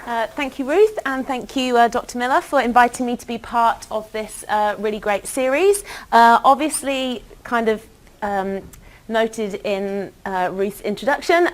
Thank you, Ruth, and thank you, Dr. Miller, for inviting me to be part of this really great series. Obviously, kind of noted in Ruth's introduction,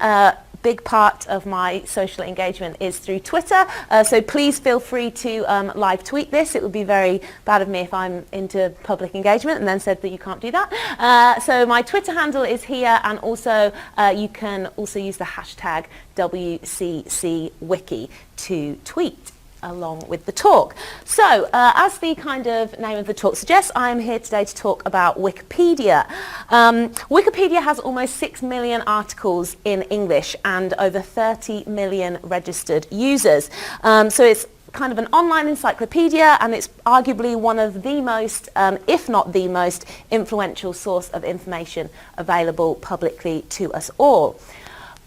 big part of my social engagement is through Twitter, so please feel free to live tweet this. It would be very bad of me if I'm into public engagement and then said that you can't do that. So my Twitter handle is here, and also you can also use the hashtag WCCWiki to tweet along with the talk. So, as the kind of name of the talk suggests, I'm here today to talk about Wikipedia. Wikipedia has almost 6 million articles in English and over 30 million registered users. So it's kind of an online encyclopedia, and it's arguably one of the most, if not the most, influential source of information available publicly to us all.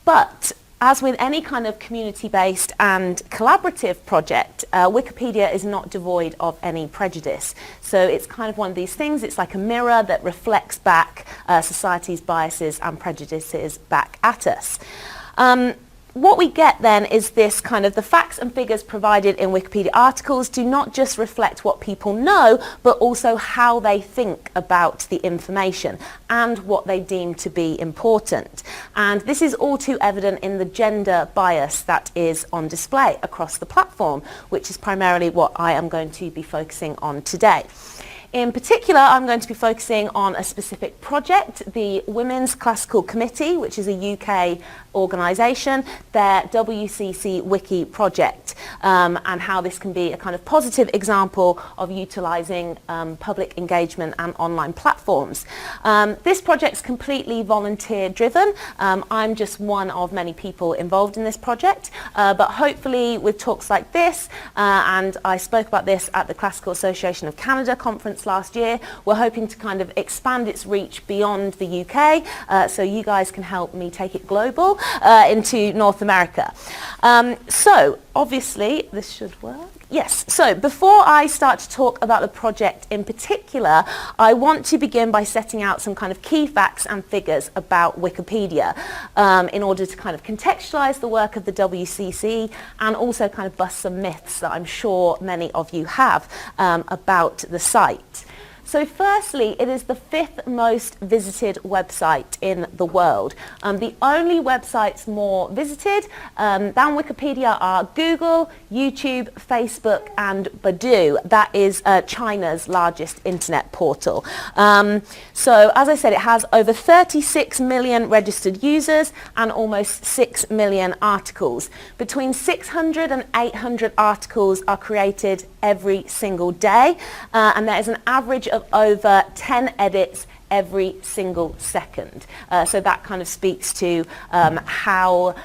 But as with any kind of community-based and collaborative project, Wikipedia is not devoid of any prejudice. So it's kind of one of these things. It's like a mirror that reflects back society's biases and prejudices back at us. What we get then is this kind of the facts and figures provided in Wikipedia articles do not just reflect what people know, but also how they think about the information and what they deem to be important. And this is all too evident in the gender bias that is on display across the platform, which is primarily what I am going to be focusing on today. In particular, I'm going to be focusing on a specific project, the Women's Classical Committee, which is a UK organisation, their WCC Wiki project, and how this can be a kind of positive example of utilising public engagement and online platforms. This project's completely volunteer driven. I'm just one of many people involved in this project, but hopefully with talks like this, and I spoke about this at the Classical Association of Canada conference last year, we're hoping to kind of expand its reach beyond the UK, so you guys can help me take it global into North America. So obviously this should work. Yes, so before I start to talk about the project in particular, I want to begin by setting out some kind of key facts and figures about Wikipedia in order to kind of contextualize the work of the WCC and also kind of bust some myths that I'm sure many of you have about the site. So firstly, it is the 5th most visited website in the world. The only websites more visited than Wikipedia are Google, YouTube, Facebook and Baidu. That is China's largest internet portal. So as I said, it has over 36 million registered users and almost 6 million articles. Between 600 and 800 articles are created every single day, and there is an average of over 10 edits every single second. So that kind of speaks to how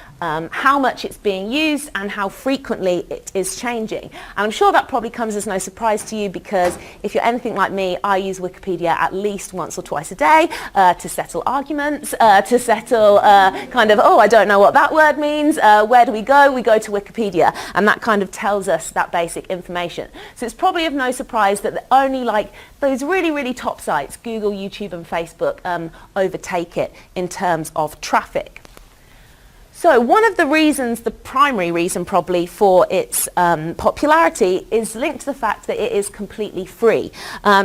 much it's being used and how frequently it is changing. And I'm sure that probably comes as no surprise to you, because if you're anything like me, I use Wikipedia at least once or twice a day to settle arguments, to settle kind of, oh, I don't know what that word means, where do we go? We go to Wikipedia, and that kind of tells us that basic information. So it's probably of no surprise that only like those really, really top sites, Google, YouTube and Facebook, overtake it in terms of traffic. So one of the reasons, the primary reason probably for its popularity is linked to the fact that it is completely free.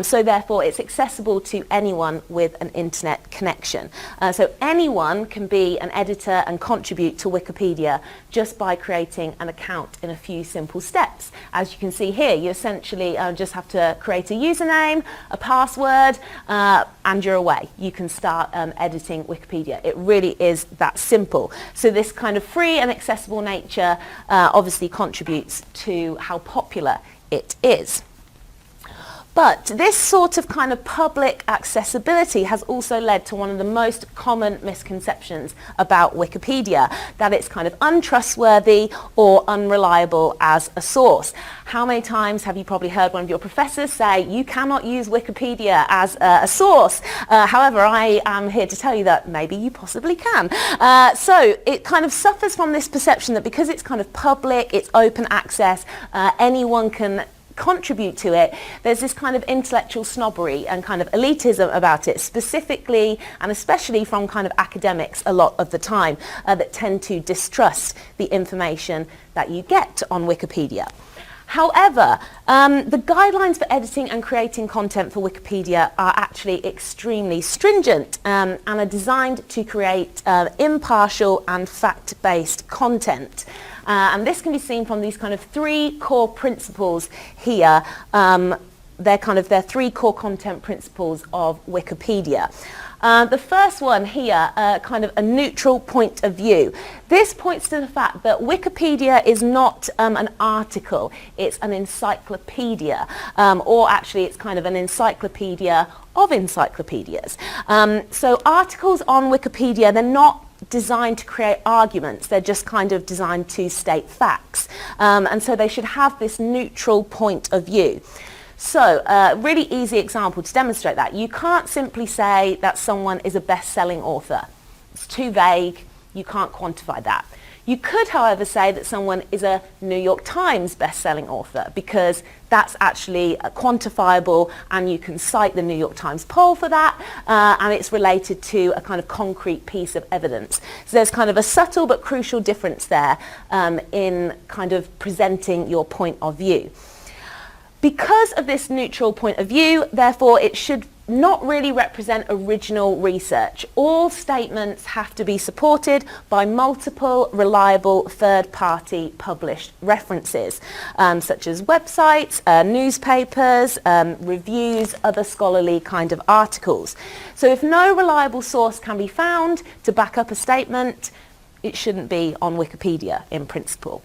So therefore it's accessible to anyone with an internet connection. So anyone can be an editor and contribute to Wikipedia just by creating an account in a few simple steps. As you can see here, you essentially just have to create a username, a password, and you're away. You can start editing Wikipedia. It really is that simple. So this kind of free and accessible nature obviously contributes to how popular it is. But this sort of kind of public accessibility has also led to one of the most common misconceptions about Wikipedia, that it's kind of untrustworthy or unreliable as a source. How many times have you probably heard one of your professors say, you cannot use Wikipedia as a source? However, I am here to tell you that maybe you possibly can. So it kind of suffers from this perception that because it's kind of public, it's open access, anyone can contribute to it, there's this kind of intellectual snobbery and kind of elitism about it, specifically and especially from kind of academics a lot of the time, that tend to distrust the information that you get on Wikipedia. However, the guidelines for editing and creating content for Wikipedia are actually extremely stringent and are designed to create impartial and fact-based content. And this can be seen from these kind of three core principles here. They're three core content principles of Wikipedia. The first one here, kind of a neutral point of view. This points to the fact that Wikipedia is not an article, it's an encyclopedia, or actually it's kind of an encyclopedia of encyclopedias. So articles on Wikipedia, they're not designed to create arguments, they're just kind of designed to state facts. And so they should have this neutral point of view. So, really easy example to demonstrate that. You can't simply say that someone is a best-selling author. It's too vague, you can't quantify that. You could, however, say that someone is a New York Times best-selling author, because that's actually quantifiable, and you can cite the New York Times poll for that, and it's related to a kind of concrete piece of evidence. So there's kind of a subtle but crucial difference there in kind of presenting your point of view. Because of this neutral point of view, therefore, it should not really represent original research. All statements have to be supported by multiple reliable third-party published references, such as websites, newspapers, reviews, other scholarly kind of articles. So if no reliable source can be found to back up a statement, it shouldn't be on Wikipedia in principle.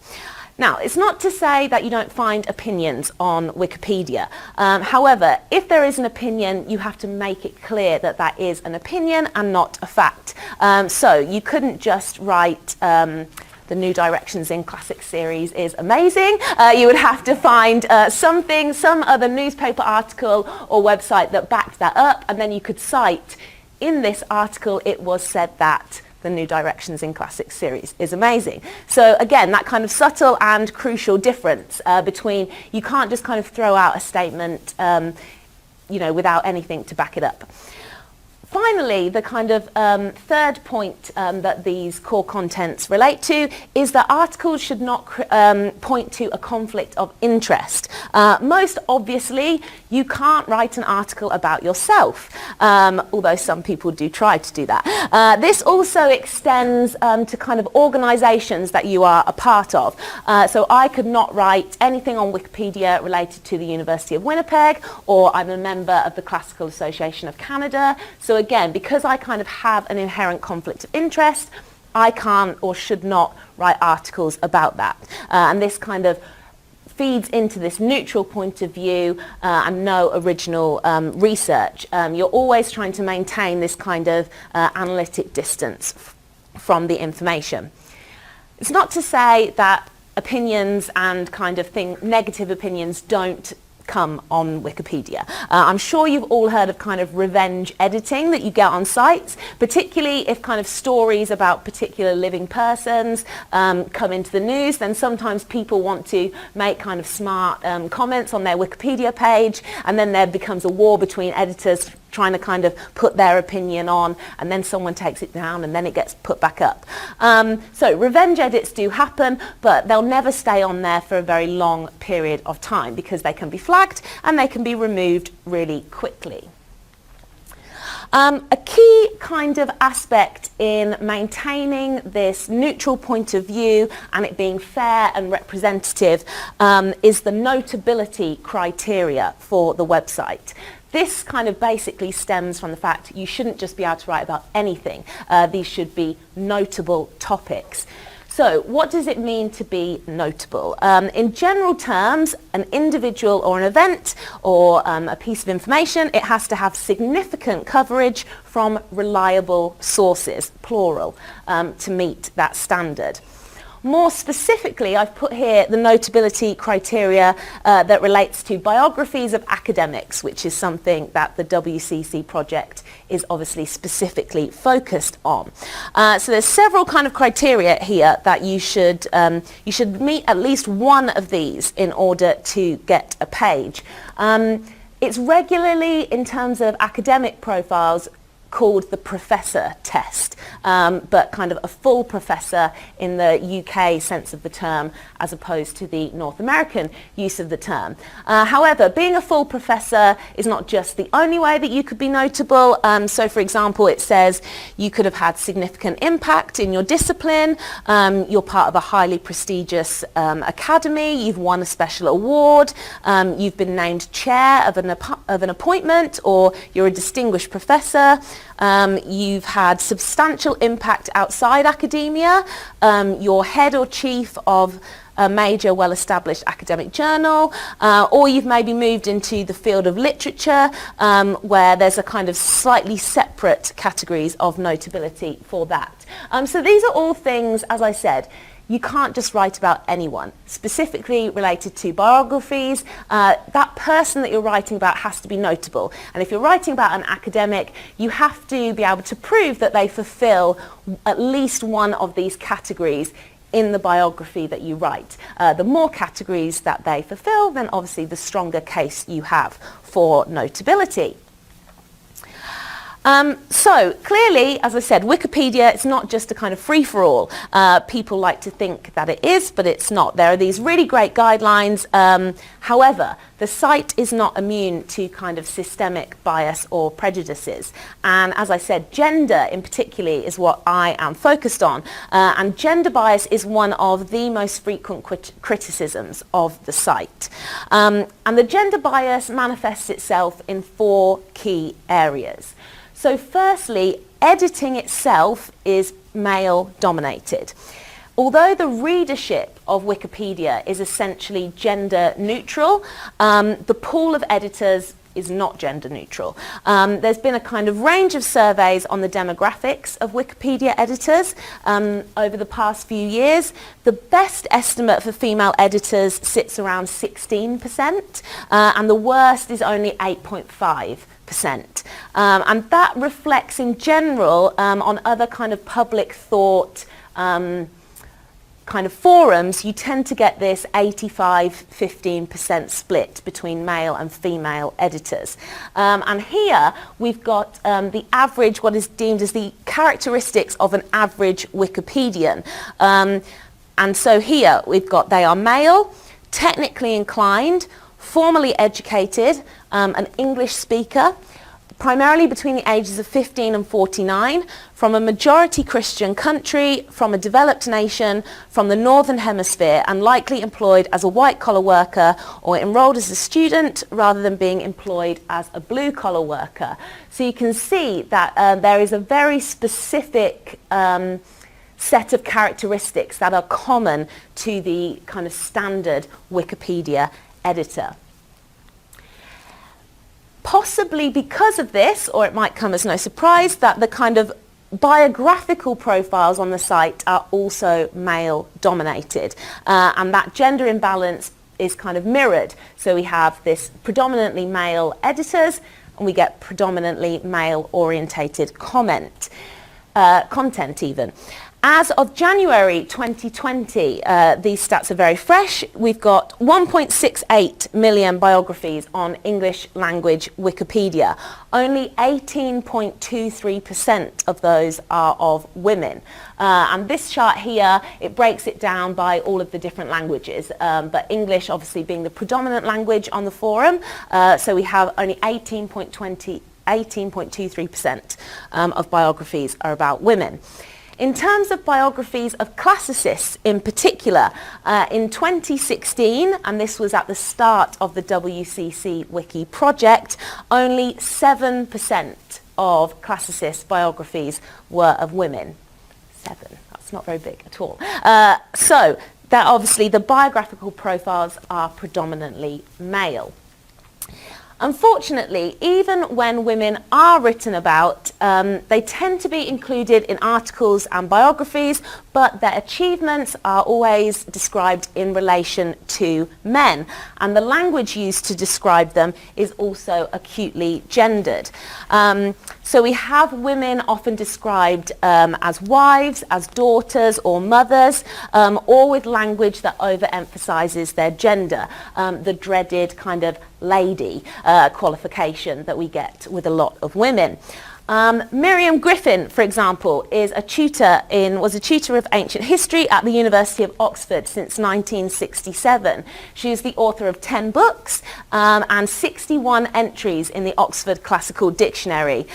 Now, it's not to say that you don't find opinions on Wikipedia. However, if there is an opinion, you have to make it clear that that is an opinion and not a fact. So you couldn't just write the New Directions in Classics series is amazing. You would have to find some other newspaper article or website that backed that up, and then you could cite, in this article it was said that the New Directions in Classics series is amazing. So again, that kind of subtle and crucial difference between, you can't just kind of throw out a statement without anything to back it up. Finally, the kind of third point that these core contents relate to is that articles should not point to a conflict of interest. Most obviously, you can't write an article about yourself, although some people do try to do that. This also extends to kind of organisations that you are a part of. So I could not write anything on Wikipedia related to the University of Winnipeg, or I'm a member of the Classical Association of Canada. So again, because I kind of have an inherent conflict of interest, I can't or should not write articles about that. And this kind of feeds into this neutral point of view and no original research. You're always trying to maintain this kind of analytic distance from the information. It's not to say that opinions and kind of negative opinions don't come on Wikipedia. I'm sure you've all heard of kind of revenge editing that you get on sites, particularly if kind of stories about particular living persons come into the news. Then sometimes people want to make kind of smart comments on their Wikipedia page, and then there becomes a war between editors trying to kind of put their opinion on, and then someone takes it down and then it gets put back up. So revenge edits do happen, but they'll never stay on there for a very long period of time because they can be flagged and they can be removed really quickly. A key kind of aspect in maintaining this neutral point of view and it being fair and representative is the notability criteria for the website. This kind of basically stems from the fact you shouldn't just be able to write about anything. These should be notable topics. So what does it mean to be notable? In general terms, an individual or an event or a piece of information, it has to have significant coverage from reliable sources, plural, to meet that standard. More specifically, I've put here the notability criteria that relates to biographies of academics, which is something that the WCC project is obviously specifically focused on. So there's several kind of criteria here that you should meet at least one of these in order to get a page. It's regularly, in terms of academic profiles, called the professor test, but kind of a full professor in the UK sense of the term as opposed to the North American use of the term. However, being a full professor is not just the only way that you could be notable. So for example, it says you could have had significant impact in your discipline, you're part of a highly prestigious academy, you've won a special award, you've been named chair of an appointment, or you're a distinguished professor. You've had substantial impact outside academia, you're head or chief of a major well-established academic journal, or you've maybe moved into the field of literature, where there's a kind of slightly separate categories of notability for that. So these are all things, as I said, you can't just write about anyone. Specifically related to biographies, that person that you're writing about has to be notable. And if you're writing about an academic, you have to be able to prove that they fulfill at least one of these categories in the biography that you write. The more categories that they fulfill, then obviously the stronger case you have for notability. So clearly, as I said, Wikipedia, it's not just a kind of free-for-all. People like to think that it is, but it's not. There are these really great guidelines. However, the site is not immune to kind of systemic bias or prejudices. And as I said, gender in particular is what I am focused on. And gender bias is one of the most frequent criticisms of the site. And the gender bias manifests itself in 4 key areas. So firstly, editing itself is male dominated. Although the readership of Wikipedia is essentially gender neutral, the pool of editors is not gender neutral. There's been a kind of range of surveys on the demographics of Wikipedia editors over the past few years. The best estimate for female editors sits around 16%, and the worst is only 8.5%. And that reflects in general on other kind of public thought kind of forums, you tend to get this 85-15% split between male and female editors. And here we've got the average, what is deemed as the characteristics of an average Wikipedian. And so here we've got they are male, technically inclined, formally educated, an English speaker, primarily between the ages of 15 and 49, from a majority Christian country, from a developed nation, from the Northern Hemisphere, and likely employed as a white-collar worker or enrolled as a student rather than being employed as a blue-collar worker. So you can see that there is a very specific set of characteristics that are common to the kind of standard Wikipedia editor. Possibly because of this, or it might come as no surprise, that the kind of biographical profiles on the site are also male dominated, and that gender imbalance is kind of mirrored. So we have this predominantly male editors, and we get predominantly male orientated content even. As of January 2020, these stats are very fresh. We've got 1.68 million biographies on English language Wikipedia. Only 18.23% of those are of women. And this chart here, it breaks it down by all of the different languages, but English obviously being the predominant language on the forum. So we have only 18.23% of biographies are about women. In terms of biographies of classicists in particular, in 2016, and this was at the start of the WCC Wiki project, only 7% of classicist biographies were of women. 7, that's not very big at all. So that obviously the biographical profiles are predominantly male. Unfortunately, even when women are written about, they tend to be included in articles and biographies, but their achievements are always described in relation to men. And the language used to describe them is also acutely gendered. So we have women often described as wives, as daughters or mothers, or with language that overemphasizes their gender, the dreaded kind of lady qualification that we get with a lot of women. Miriam Griffin, for example, was a tutor of ancient history at the University of Oxford since 1967. She is the author of 10 books and 61 entries in the Oxford Classical Dictionary.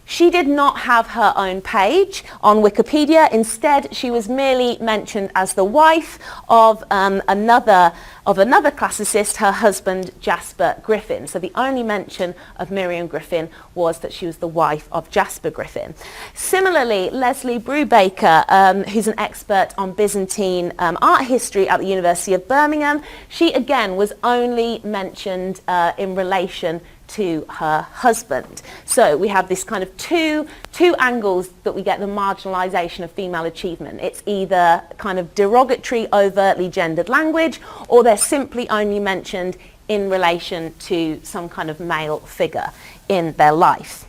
She did not have her own page on Wikipedia. Instead, she was merely mentioned as the wife of another classicist, her husband Jasper Griffin. So the only mention of Miriam Griffin was that she was the wife of Jasper Griffin. Similarly, Leslie Brubaker, who's an expert on Byzantine art history at the University of Birmingham, she again was only mentioned in relation to her husband. So we have this kind of two angles that we get the marginalisation of female achievement. It's either kind of derogatory, overtly gendered language, or they're simply only mentioned in relation to some kind of male figure in their life.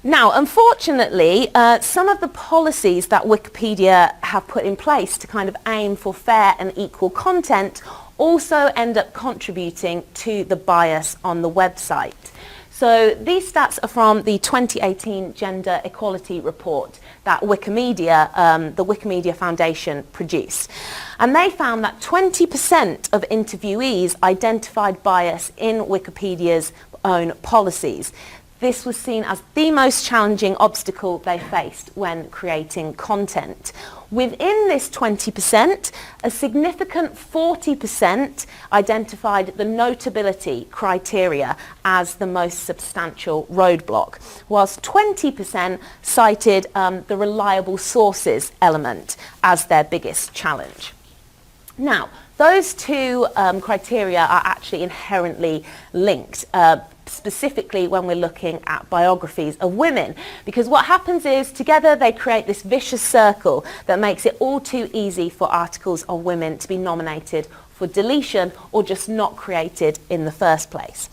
Now, unfortunately, some of the policies that Wikipedia have put in place to kind of aim for fair and equal content also end up contributing to the bias on the website. So these stats are from the 2018 Gender Equality Report that Wikimedia, the Wikimedia Foundation produced. And they found that 20% of interviewees identified bias in Wikipedia's own policies. This was seen as the most challenging obstacle they faced when creating content. Within this 20%, a significant 40% identified the notability criteria as the most substantial roadblock, whilst 20% cited the reliable sources element as their biggest challenge. Now, those two criteria are actually inherently linked, specifically when we're looking at biographies of women, because what happens is together they create this vicious circle that makes it all too easy for articles of women to be nominated for deletion or just not created in the first place.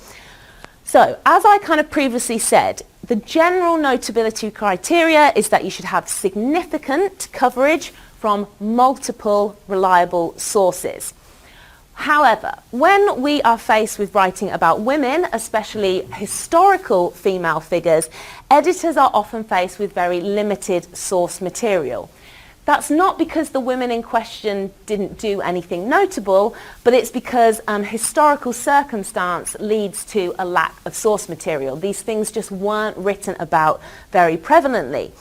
So, as I kind of previously said, the general notability criteria is that you should have significant coverage from multiple reliable sources. However, when we are faced with writing about women, especially historical female figures, editors are often faced with very limited source material. That's not because the women in question didn't do anything notable, but it's because historical circumstance leads to a lack of source material. These things just weren't written about very prevalently.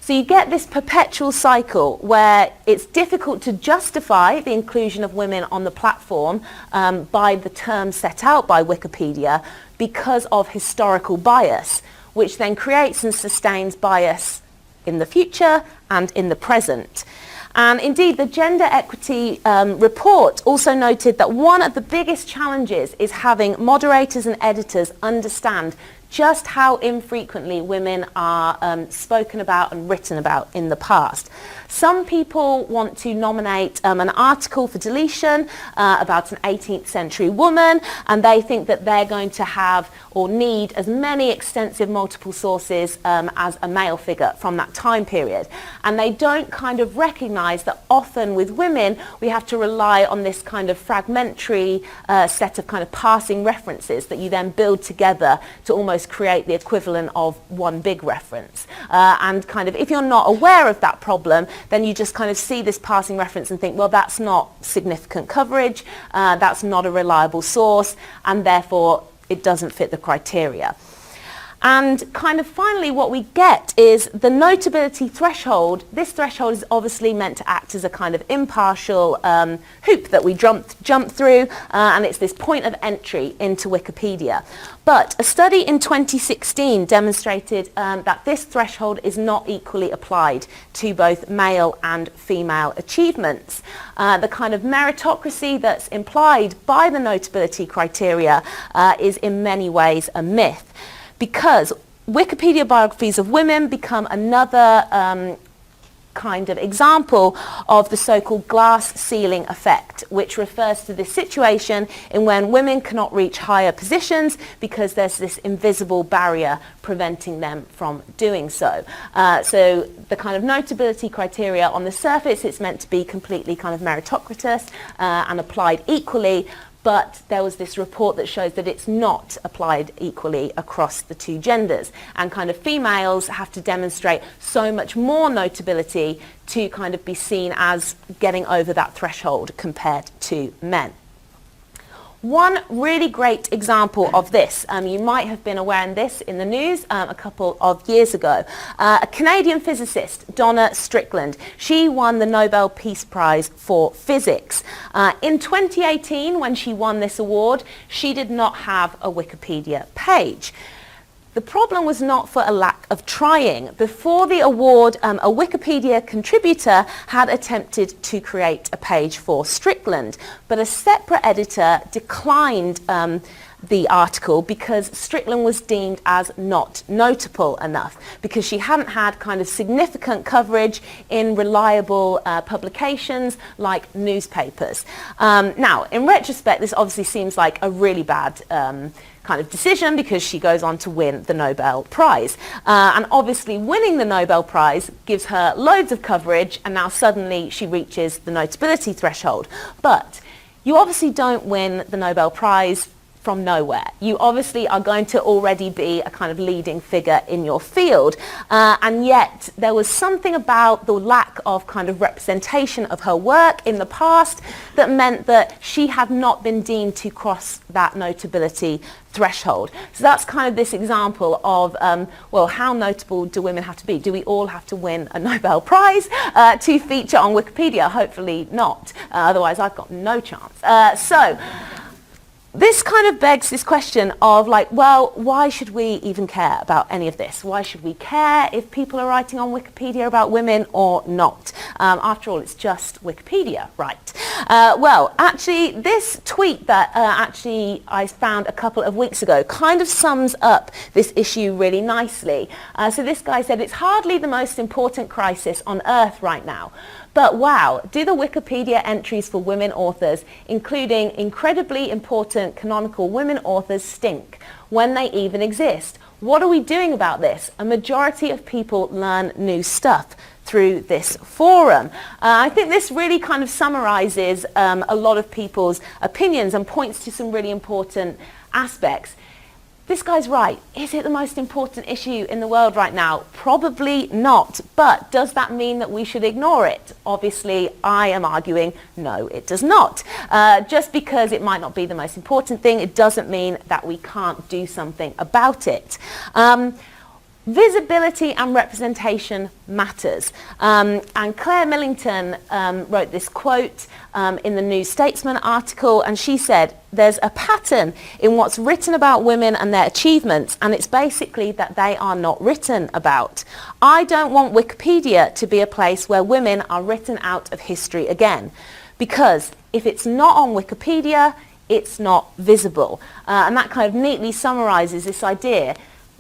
So you get this perpetual cycle where it's difficult to justify the inclusion of women on the platform by the terms set out by Wikipedia because of historical bias, which then creates and sustains bias in the future and in the present. And indeed, the Gender Equity Report also noted that one of the biggest challenges is having moderators and editors understand just how infrequently women are spoken about and written about in the past. Some people want to nominate an article for deletion about an 18th century woman, and they think that they're going to have or need as many extensive multiple sources as a male figure from that time period. And they don't kind of recognise that often with women we have to rely on this kind of fragmentary set of kind of passing references that you then build together to almost create the equivalent of one big reference. And kind of if you're not aware of that problem, then you just kind of see this passing reference and think, well, that's not significant coverage, that's not a reliable source, and therefore it doesn't fit the criteria. And kind of finally what we get is the notability threshold. This threshold is obviously meant to act as a kind of impartial hoop that we jump through, and it's this point of entry into Wikipedia. But a study in 2016 demonstrated that this threshold is not equally applied to both male and female achievements. The kind of meritocracy that's implied by the notability criteria is in many ways a myth, because Wikipedia biographies of women become another kind of example of the so-called glass ceiling effect, which refers to this situation in when women cannot reach higher positions because there's this invisible barrier preventing them from doing so. So the kind of notability criteria on the surface, it's meant to be completely kind of meritocratic and applied equally, but there was this report that shows that it's not applied equally across the two genders, and kind of females have to demonstrate so much more notability to kind of be seen as getting over that threshold compared to men. One really great example of this, you might have been aware of this in the news a couple of years ago. A Canadian physicist, Donna Strickland, she won the Nobel Peace Prize for Physics. In 2018, when she won this award, she did not have a Wikipedia page. The problem was not for a lack of trying. Before the award, a Wikipedia contributor had attempted to create a page for Strickland, but a separate editor declined the article because Strickland was deemed as not notable enough, because she hadn't had kind of significant coverage in reliable publications like newspapers. Now, in retrospect, this obviously seems like a really bad kind of decision, because she goes on to win the Nobel Prize. And obviously winning the Nobel Prize gives her loads of coverage, and now suddenly she reaches the notability threshold. But you obviously don't win the Nobel Prize from nowhere. You obviously are going to already be a kind of leading figure in your field, and yet there was something about the lack of kind of representation of her work in the past that meant that she had not been deemed to cross that notability threshold. So that's kind of this example of, well, how notable do women have to be? Do we all have to win a Nobel Prize to feature on Wikipedia? Hopefully not, otherwise I've got no chance. So this kind of begs this question of like, well, why should we even care about any of this? Why should we care if people are writing on Wikipedia about women or not? After all, it's just Wikipedia, right? Well, actually, this tweet that actually I found a couple of weeks ago kind of sums up this issue really nicely. So this guy said, it's hardly the most important crisis on earth right now. But wow, do the Wikipedia entries for women authors, including incredibly important canonical women authors, stink when they even exist? What are we doing about this? A majority of people learn new stuff through this forum. I think this really kind of summarizes a lot of people's opinions and points to some really important aspects. This guy's right. Is it the most important issue in the world right now? Probably not. But does that mean that we should ignore it? Obviously, I am arguing no, it does not. Just because it might not be the most important thing, it doesn't mean that we can't do something about it. Visibility and representation matters. And Claire Millington wrote this quote in the New Statesman article, and she said, there's a pattern in what's written about women and their achievements, and it's basically that they are not written about. I don't want Wikipedia to be a place where women are written out of history again, because if it's not on Wikipedia, it's not visible. And that kind of neatly summarizes this idea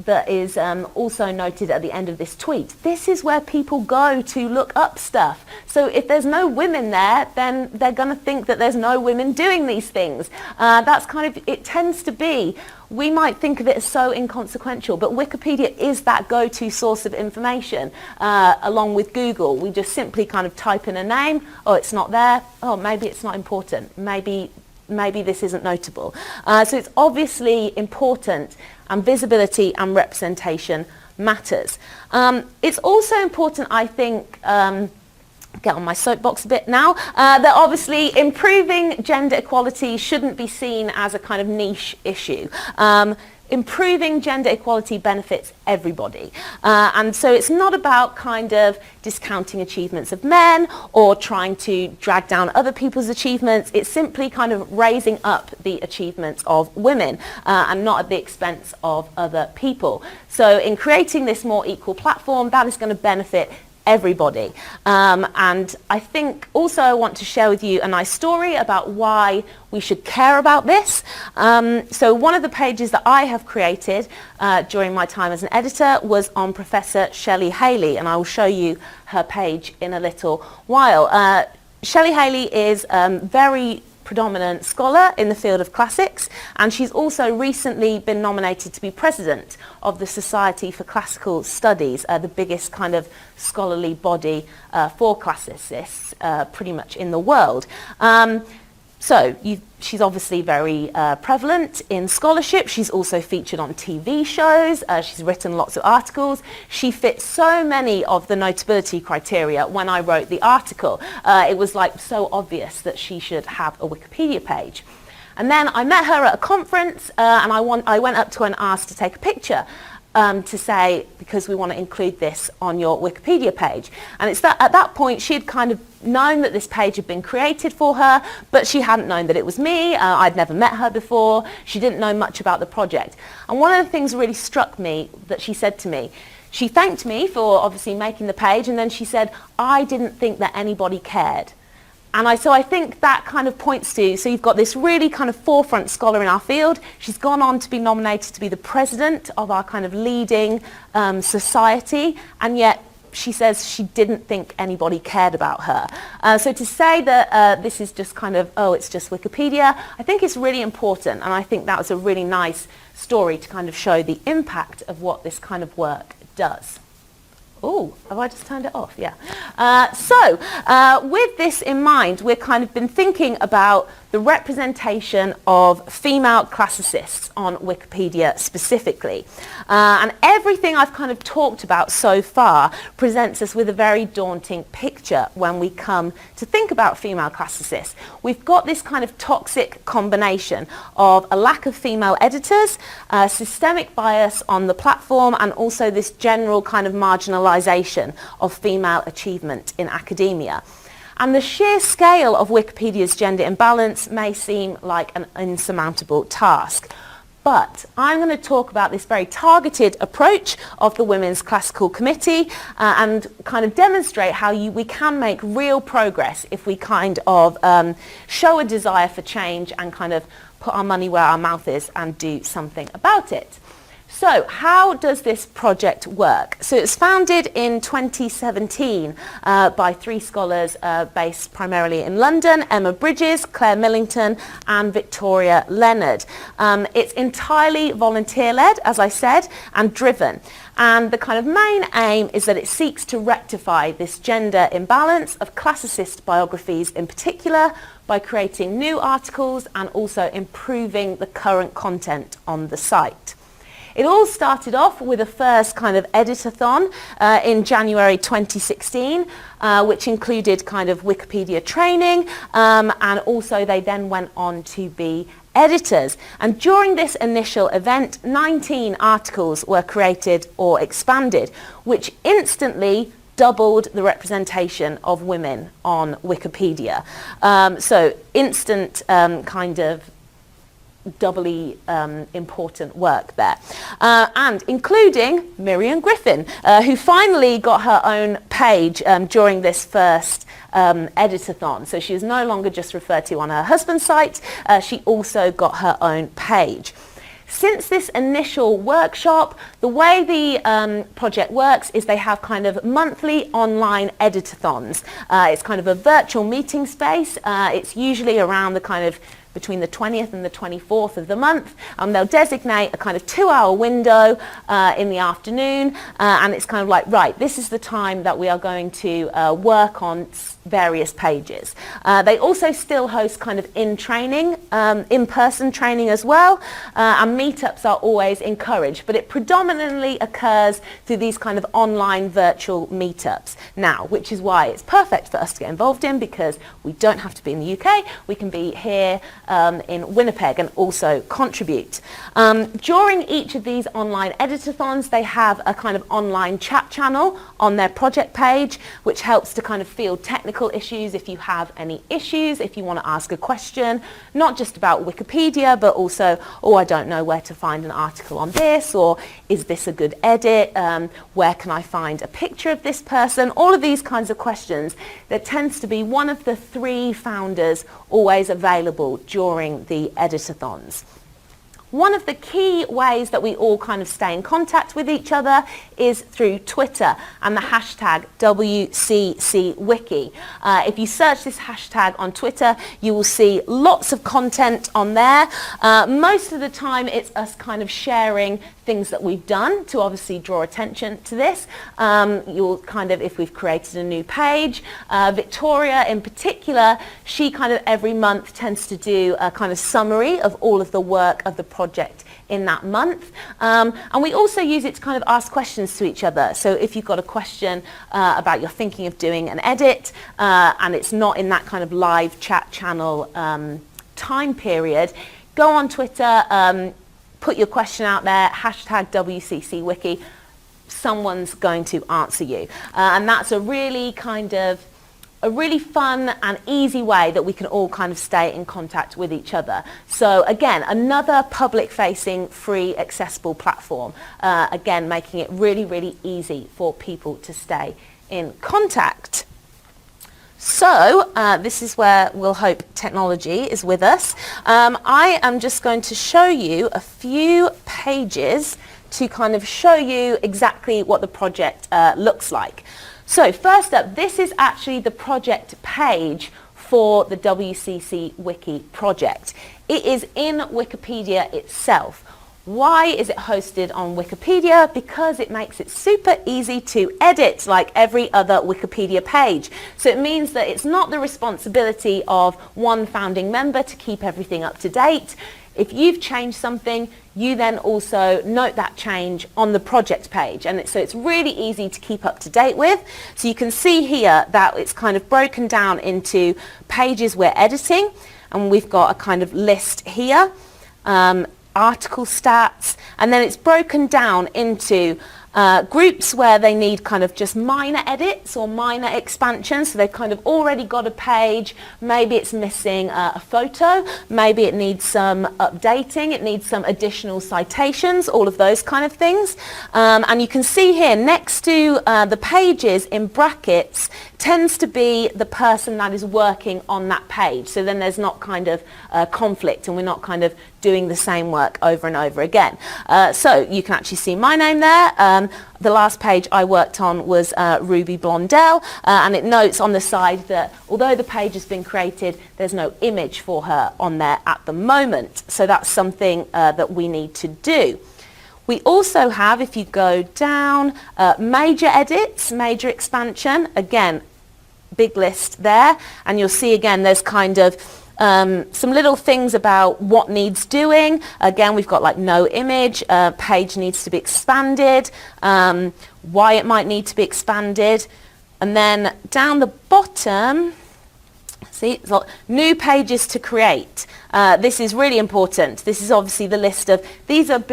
that is also noted at the end of this tweet. This is where people go to look up stuff. So if there's no women there, then they're going to think that there's no women doing these things. That's kind of, it tends to be, we might think of it as so inconsequential, but Wikipedia is that go-to source of information, along with Google. We just simply kind of type in a name, oh, it's not there, oh, maybe it's not important, maybe this isn't notable. So it's obviously important, and visibility and representation matters. It's also important, I think, get on my soapbox a bit now, that obviously improving gender equality shouldn't be seen as a kind of niche issue. improving gender equality benefits everybody. And so it's not about kind of discounting achievements of men or trying to drag down other people's achievements. It's simply kind of raising up the achievements of women and not at the expense of other people. So in creating this more equal platform, that is going to benefit everybody. And I think also I want to share with you a nice story about why we should care about this. So one of the pages that I have created during my time as an editor was on Professor Shelley Haley, and I will show you her page in a little while. Shelley Haley is very predominant scholar in the field of classics, and she's also recently been nominated to be president of the Society for Classical Studies, the biggest kind of scholarly body for classicists pretty much in the world. She's obviously very prevalent in scholarship. She's also featured on TV shows. She's written lots of articles. She fits so many of the notability criteria when I wrote the article. It was like so obvious that she should have a Wikipedia page. And then I met her at a conference and I went up to her and asked to take a picture. To say, because we want to include this on your Wikipedia page. And it's that at that point she had kind of known that this page had been created for her, but she hadn't known that it was me. I'd never met her before. She didn't know much about the project. And one of the things really struck me that she said to me, she thanked me for obviously making the page, and then she said, I didn't think that anybody cared. And so I think that kind of points to, so you've got this really kind of forefront scholar in our field. She's gone on to be nominated to be the president of our kind of leading society, and yet she says she didn't think anybody cared about her. So to say that this is just kind of, oh, it's just Wikipedia, I think it's really important, and I think that was a really nice story to kind of show the impact of what this kind of work does. Oh, have I just turned it off? Yeah. With this in mind, we've kind of been thinking about the representation of female classicists on Wikipedia specifically. And everything I've kind of talked about so far presents us with a very daunting picture when we come to think about female classicists. We've got this kind of toxic combination of a lack of female editors, systemic bias on the platform, and also this general kind of marginalization of female achievement in academia. And the sheer scale of Wikipedia's gender imbalance may seem like an insurmountable task. But I'm going to talk about this very targeted approach of the Women's Classical Committee and kind of demonstrate how we can make real progress if we kind of show a desire for change and kind of put our money where our mouth is and do something about it. So how does this project work? So it's founded in 2017 by three scholars based primarily in London: Emma Bridges, Claire Millington and Victoria Leonard. It's entirely volunteer-led, as I said, and driven. And the kind of main aim is that it seeks to rectify this gender imbalance of classicist biographies in particular by creating new articles and also improving the current content on the site. It all started off with a first kind of editathon in January 2016, which included kind of Wikipedia training, and also they then went on to be editors. And during this initial event, 19 articles were created or expanded, which instantly doubled the representation of women on Wikipedia. So instant kind of doubly important work there, and including Miriam Griffin, who finally got her own page during this first editathon. So she was no longer just referred to on her husband's site, she also got her own page. Since this initial workshop, the way the project works is they have kind of monthly online editathons. It's kind of a virtual meeting space. It's usually around the kind of between the 20th and the 24th of the month, and they'll designate a kind of 2-hour window in the afternoon, and it's kind of like, right, this is the time that we are going to work on various pages. They also still host kind of in-person training as well, and meetups are always encouraged, but it predominantly occurs through these kind of online virtual meetups now, which is why it's perfect for us to get involved in, because we don't have to be in the UK, we can be here in Winnipeg and also contribute. During each of these online editathons, they have a kind of online chat channel on their project page, which helps to kind of field technical issues if you have any issues, if you want to ask a question, not just about Wikipedia, but also, oh, I don't know where to find an article on this, or is this a good edit? Where can I find a picture of this person? All of these kinds of questions. There tends to be one of the 3 founders always available during the editathons. One of the key ways that we all kind of stay in contact with each other is through Twitter and the hashtag WCCWiki. If you search this hashtag on Twitter, you will see lots of content on there. Most of the time it's us kind of sharing things that we've done to obviously draw attention to this. You'll kind of, if we've created a new page, Victoria in particular, she kind of every month tends to do a kind of summary of all of the work of the project in that month. And we also use it to kind of ask questions to each other. So if you've got a question about you're thinking of doing an edit and it's not in that kind of live chat channel time period, go on Twitter, put your question out there, hashtag WCCWiki, someone's going to answer you. And that's a really fun and easy way that we can all kind of stay in contact with each other. So again, another public-facing, free, accessible platform. Again, making it really, really easy for people to stay in contact. So this is where we'll hope technology is with us. I am just going to show you a few pages to kind of show you exactly what the project looks like. So first up, this is actually the project page for the WCC Wiki project. It is in Wikipedia itself. Why is it hosted on Wikipedia? Because it makes it super easy to edit like every other Wikipedia page. So it means that it's not the responsibility of one founding member to keep everything up to date. If you've changed something, you then also note that change on the project page. And so it's really easy to keep up to date with. So you can see here that it's kind of broken down into pages we're editing. And we've got a kind of list here. Article stats, and then it's broken down into groups where they need kind of just minor edits or minor expansions. So they've kind of already got a page, maybe it's missing a photo, maybe it needs some updating, it needs some additional citations, all of those kind of things. And you can see here next to the pages in brackets tends to be the person that is working on that page. So then there's not kind of conflict and we're not kind of doing the same work over and over again. So you can actually see my name there. The last page I worked on was Ruby Blondell, and it notes on the side that although the page has been created, there's no image for her on there at the moment. So that's something that we need to do. We also have, if you go down, major edits, major expansion, again, big list there, and you'll see again there's kind of some little things about what needs doing. Again, we've got like no image, page needs to be expanded, why it might need to be expanded. And then down the bottom, see, it's got new pages to create. This is really important. This is obviously the list of, these are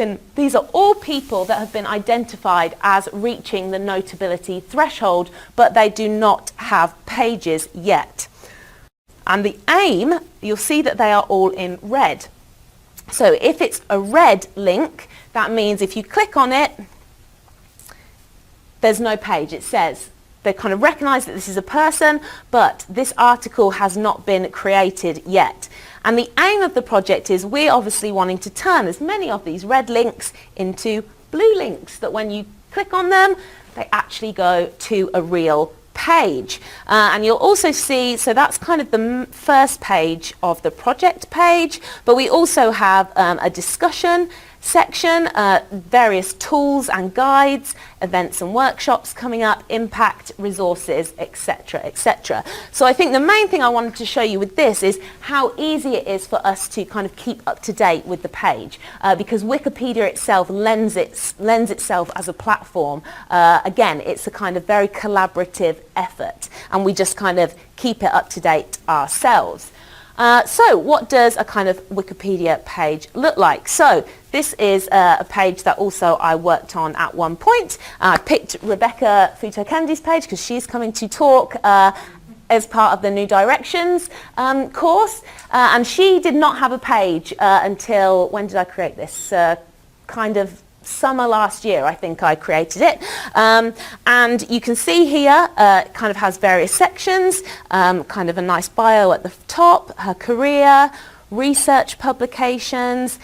all people that have been identified as reaching the notability threshold, but they do not have pages yet. And the aim, you'll see that they are all in red. So if it's a red link, that means if you click on it, there's no page. It says they kind of recognize that this is a person, but this article has not been created yet. And the aim of the project is we're obviously wanting to turn as many of these red links into blue links, that when you click on them, they actually go to a real page. And you'll also see, so that's kind of the first page of the project page, but we also have a discussion section, various tools and guides, events and workshops coming up, impact, resources, etc., etc. So I think the main thing I wanted to show you with this is how easy it is for us to kind of keep up to date with the page, because Wikipedia itself lends itself as a platform. Again, it's a kind of very collaborative effort, and we just kind of keep it up to date ourselves. So what does a kind of Wikipedia page look like? So this is a page that also I worked on at one point. I picked Rebecca Futo-Kennedy's page because she's coming to talk as part of the New Directions course. And she did not have a page until, when did I create this? Kind of summer last year, I think I created it. And you can see here, it kind of has various sections, kind of a nice bio at the top, her career, research publications,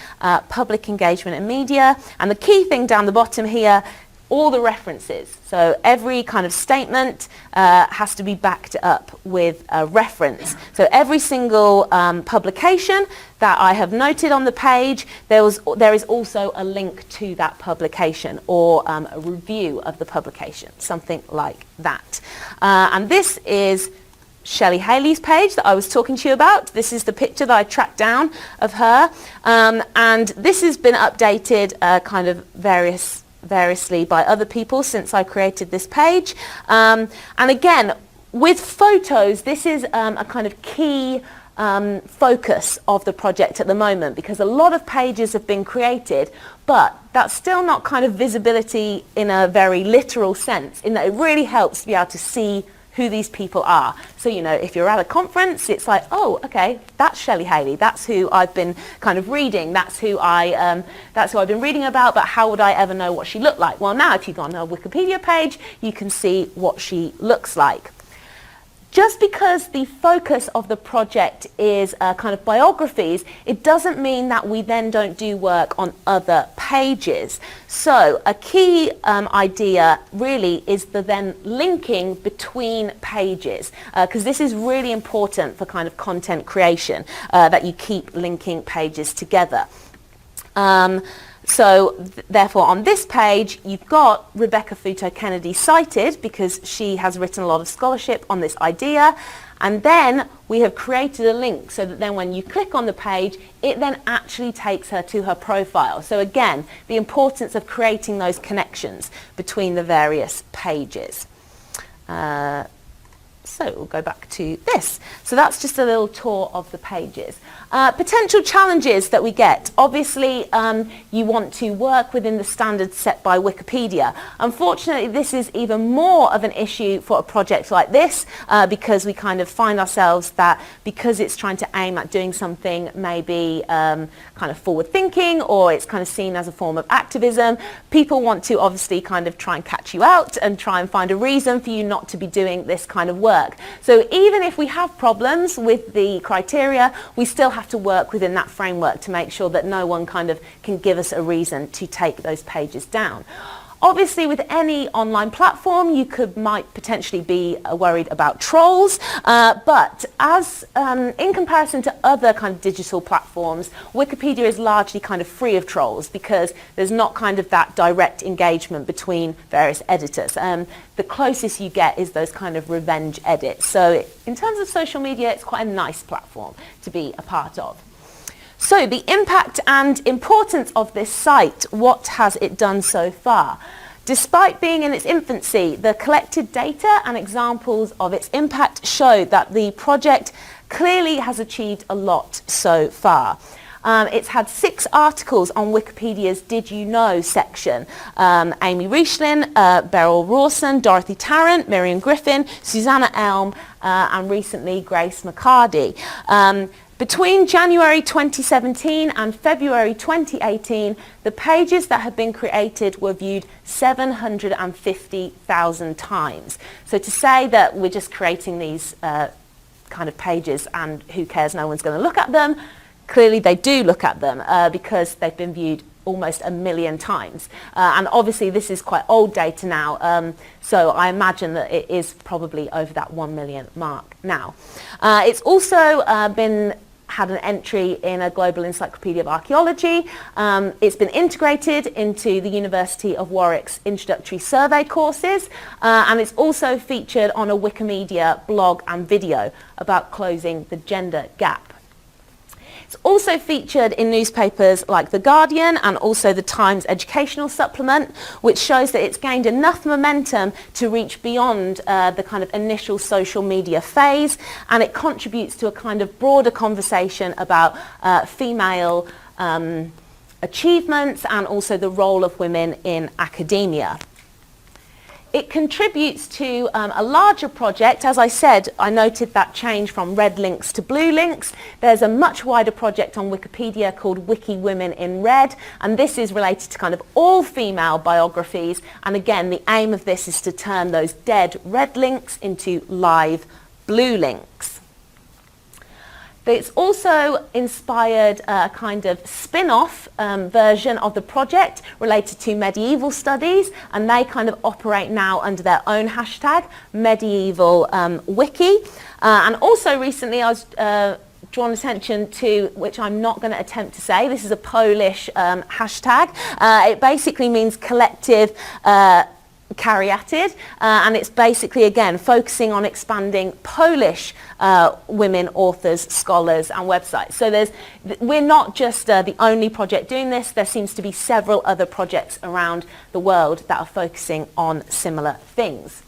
public engagement and media. And the key thing down the bottom here, all the references. So every kind of statement has to be backed up with a reference. So every single publication that I have noted on the page, there is also a link to that publication or a review of the publication, something like that. And this is Shelley Haley's page that I was talking to you about. This is the picture that I tracked down of her. And this has been updated kind of variously by other people since I created this page. And again, with photos, this is a kind of key focus of the project at the moment, because a lot of pages have been created, but that's still not kind of visibility in a very literal sense, in that it really helps to be able to see who these people are. So, you know, if you're at a conference, it's like, oh, okay, that's Shelley Haley. That's who I've been kind of reading. That's who I've been reading about. But how would I ever know what she looked like? Well, now if you go on her Wikipedia page, you can see what she looks like. Just because the focus of the project is kind of biographies, it doesn't mean that we then don't do work on other pages. So a key idea really is the then linking between pages, because this is really important for kind of content creation, that you keep linking pages together. So therefore on this page you've got Rebecca Futo-Kennedy cited because she has written a lot of scholarship on this idea, and then we have created a link so that then when you click on the page it then actually takes her to her profile. So again, the importance of creating those connections between the various pages. So we'll go back to this. So that's just a little tour of the pages. Potential challenges that we get. Obviously, you want to work within the standards set by Wikipedia. Unfortunately, this is even more of an issue for a project like this, because we kind of find ourselves that because it's trying to aim at doing something maybe kind of forward thinking, or it's kind of seen as a form of activism, people want to obviously kind of try and catch you out and try and find a reason for you not to be doing this kind of work. So even if we have problems with the criteria, we still have to work within that framework to make sure that no one kind of can give us a reason to take those pages down. Obviously, with any online platform, you might potentially be worried about trolls, but as in comparison to other kind of digital platforms, Wikipedia is largely kind of free of trolls because there's not kind of that direct engagement between various editors. The closest you get is those kind of revenge edits. So in terms of social media, it's quite a nice platform to be a part of. So the impact and importance of this site, what has it done so far? Despite being in its infancy, the collected data and examples of its impact show that the project clearly has achieved a lot so far. It's had 6 articles on Wikipedia's Did You Know section. Amy Riechlin, Beryl Rawson, Dorothy Tarrant, Miriam Griffin, Susanna Elm, and recently Grace McCarty. Between January 2017 and February 2018, the pages that have been created were viewed 750,000 times. So to say that we're just creating these kind of pages and who cares, no one's going to look at them, clearly they do look at them because they've been viewed almost 1 million times. And obviously this is quite old data now, so I imagine that it is probably over that 1 million mark now. It's also had an entry in a Global Encyclopedia of Archaeology. It's been integrated into the University of Warwick's introductory survey courses, and it's also featured on a Wikimedia blog and video about closing the gender gap. It's also featured in newspapers like The Guardian and also the Times educational supplement, which shows that it's gained enough momentum to reach beyond the kind of initial social media phase, and it contributes to a kind of broader conversation about female achievements and also the role of women in academia. It contributes to a larger project. As I said, I noted that change from red links to blue links. There's a much wider project on Wikipedia called Wiki Women in Red, and this is related to kind of all female biographies. And again, the aim of this is to turn those dead red links into live blue links. It's also inspired a kind of spin-off version of the project related to medieval studies, and they kind of operate now under their own hashtag, Medieval Wiki. And also recently I was drawn attention to, which I'm not going to attempt to say, this is a Polish hashtag. It basically means collective caryatid, and it's basically again focusing on expanding Polish women authors, scholars and websites. So we're not just the only project doing this. There seems to be several other projects around the world that are focusing on similar things.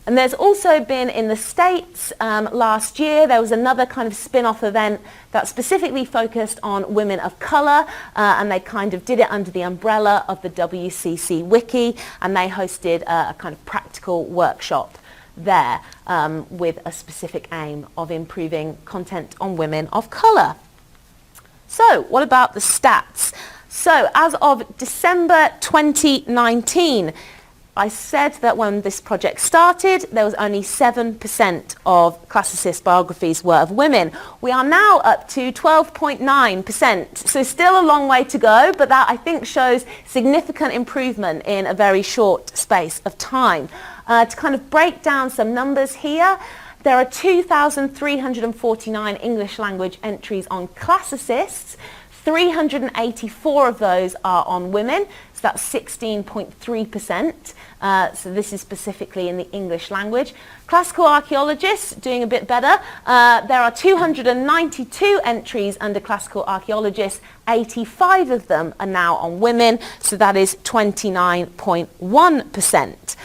And there's also been in the States last year, there was another kind of spin-off event that specifically focused on women of colour, and they kind of did it under the umbrella of the WCC Wiki, and they hosted a kind of practical workshop there with a specific aim of improving content on women of colour. So what about the stats? So as of December 2019, I said that when this project started, there was only 7% of classicist biographies were of women. We are now up to 12.9%, so still a long way to go, but that I think shows significant improvement in a very short space of time. To kind of break down some numbers here, there are 2,349 English language entries on classicists. 384 of those are on women, so that's 16.3%. So this is specifically in the English language. Classical archaeologists doing a bit better. There are 292 entries under classical archaeologists. 85 of them are now on women, so that is 29.1%.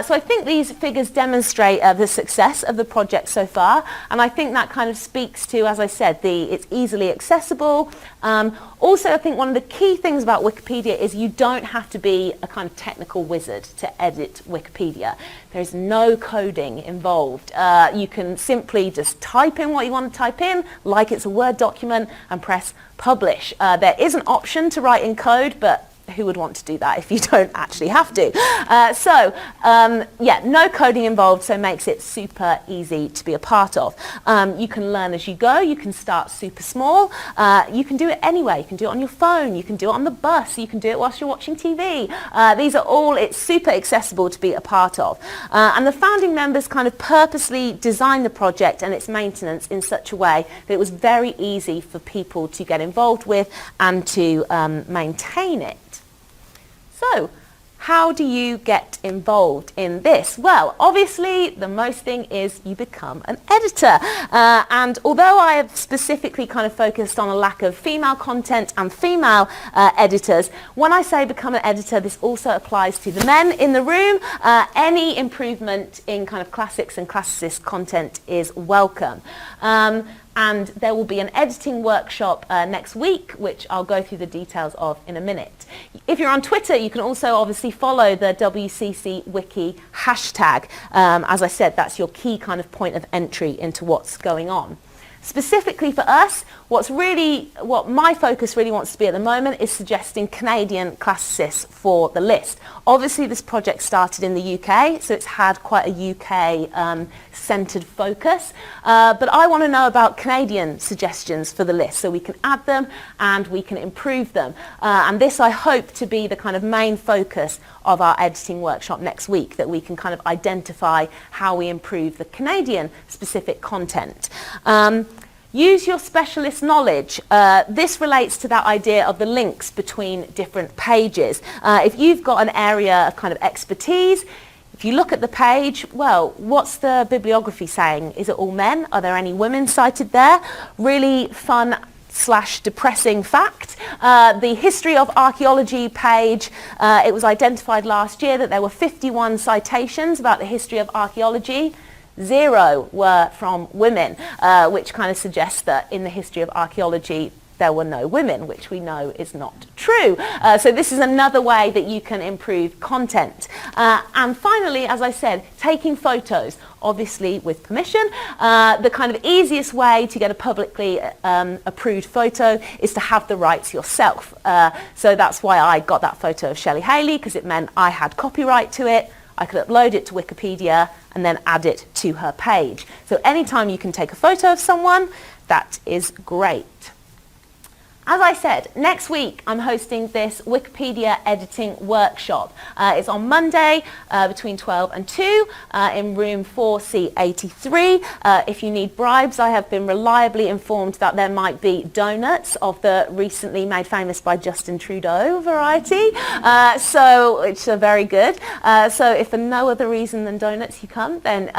So I think these figures demonstrate the success of the project so far, and I think that kind of speaks to, as I said, it's easily accessible. Also, I think one of the key things about Wikipedia is you don't have to be a kind of technical wizard to edit Wikipedia. There's no coding involved. You can simply just type in what you want to type in, like it's a Word document, and press publish. There is an option to write in code, but who would want to do that if you don't actually have to? Yeah, no coding involved, so it makes it super easy to be a part of. You can learn as you go. You can start super small. You can do it anywhere. You can do it on your phone. You can do it on the bus. You can do it whilst you're watching TV. These are all, it's super accessible to be a part of. And the founding members kind of purposely designed the project and its maintenance in such a way that it was very easy for people to get involved with and to maintain it. So, how do you get involved in this? Well, obviously, the most thing is you become an editor. And although I have specifically kind of focused on a lack of female content and female editors, when I say become an editor, this also applies to the men in the room. Any improvement in kind of classics and classicist content is welcome. And there will be an editing workshop next week, which I'll go through the details of in a minute. If you're on Twitter, you can also obviously follow the WCC Wiki hashtag. As I said, that's your key kind of point of entry into what's going on. Specifically for us, what my focus really wants to be at the moment is suggesting Canadian classicists for the list. Obviously this project started in the UK, so it's had quite a UK centred focus, but I want to know about Canadian suggestions for the list so we can add them and we can improve them. And this I hope to be the kind of main focus of our editing workshop next week, that we can kind of identify how we improve the Canadian specific content. Use your specialist knowledge. This relates to that idea of the links between different pages. If you've got an area of kind of expertise, if you look at the page, well, what's the bibliography saying? Is it all men? Are there any women cited there? Really fun / depressing fact. The history of archaeology page, it was identified last year that there were 51 citations about the history of archaeology. 0 were from women, which kind of suggests that in the history of archaeology there were no women, which we know is not true. So this is another way that you can improve content. And finally, as I said, taking photos, obviously with permission. The kind of easiest way to get a publicly approved photo is to have the rights yourself. So that's why I got that photo of Shelley Haley, because it meant I had copyright to it. I could upload it to Wikipedia and then add it to her page. So anytime you can take a photo of someone, that is great. As I said, next week I'm hosting this Wikipedia editing workshop. It's on Monday between 12 and 2 in room 4C83. If you need bribes, I have been reliably informed that there might be donuts of the recently made famous by Justin Trudeau variety, which are very good. So if for no other reason than donuts you come, then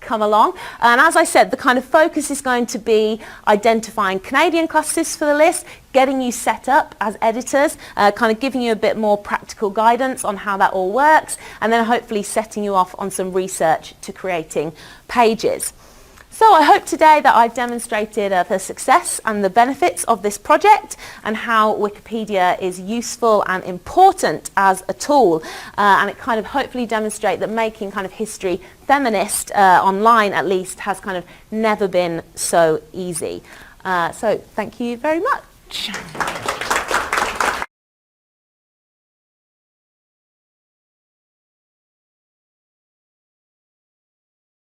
come along. And as I said, the kind of focus is going to be identifying Canadian clusters for the list, getting you set up as editors, kind of giving you a bit more practical guidance on how that all works, and then hopefully setting you off on some research to creating pages. So I hope today that I've demonstrated the success and the benefits of this project and how Wikipedia is useful and important as a tool, and it kind of hopefully demonstrate that making kind of history feminist online at least has kind of never been so easy. So thank you very much.